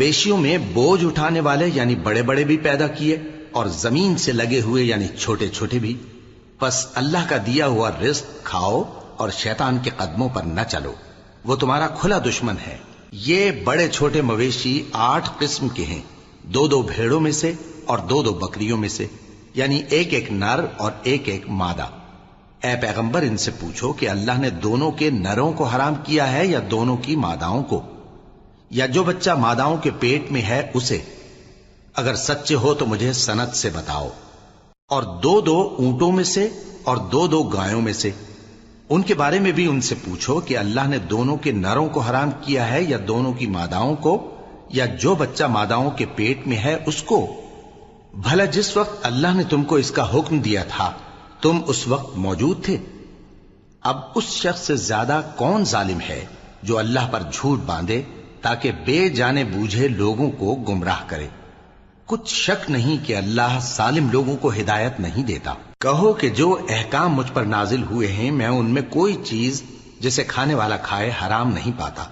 مویشیوں میں بوجھ اٹھانے والے یعنی بڑے بڑے بھی پیدا کیے اور زمین سے لگے ہوئے یعنی چھوٹے چھوٹے بھی. پس اللہ کا دیا ہوا رزق کھاؤ اور شیطان کے قدموں پر نہ چلو، وہ تمہارا کھلا دشمن ہے. یہ بڑے چھوٹے مویشی 8 قسم کے ہیں، 2 بھیڑوں میں سے اور 2 بکریوں میں سے، یعنی ایک نر اور ایک مادہ. اے پیغمبر ان سے پوچھو کہ اللہ نے دونوں کے نروں کو حرام کیا ہے یا دونوں کی ماداؤں کو، یا جو بچہ ماداؤں کے پیٹ میں ہے اسے؟ اگر سچے ہو تو مجھے سند سے بتاؤ. اور 2 اونٹوں میں سے اور 2 گایوں میں سے. ان کے بارے میں بھی ان سے پوچھو کہ اللہ نے دونوں کے نروں کو حرام کیا ہے یا دونوں کی ماداؤں کو، یا جو بچہ ماداؤں کے پیٹ میں ہے اس کو؟ بھلا جس وقت اللہ نے تم کو اس کا حکم دیا تھا تم اس وقت موجود تھے؟ اب اس شخص سے زیادہ کون ظالم ہے جو اللہ پر جھوٹ باندھے تاکہ بے جانے بوجھے لوگوں کو گمراہ کرے؟ کچھ شک نہیں کہ اللہ ظالم لوگوں کو ہدایت نہیں دیتا. کہو کہ جو احکام مجھ پر نازل ہوئے ہیں میں ان میں کوئی چیز جسے کھانے والا کھائے حرام نہیں پاتا،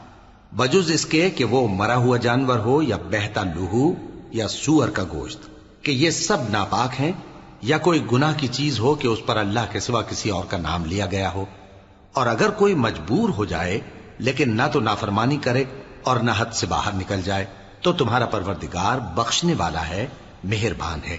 بجز اس کے کہ وہ مرا ہوا جانور ہو یا بہتا لہو یا سور کا گوشت، کہ یہ سب ناپاک ہیں، یا کوئی گناہ کی چیز ہو کہ اس پر اللہ کے سوا کسی اور کا نام لیا گیا ہو. اور اگر کوئی مجبور ہو جائے لیکن نہ تو نافرمانی کرے اور نہ حد سے باہر نکل جائے تو تمہارا پروردگار بخشنے والا ہے، مہربان ہے.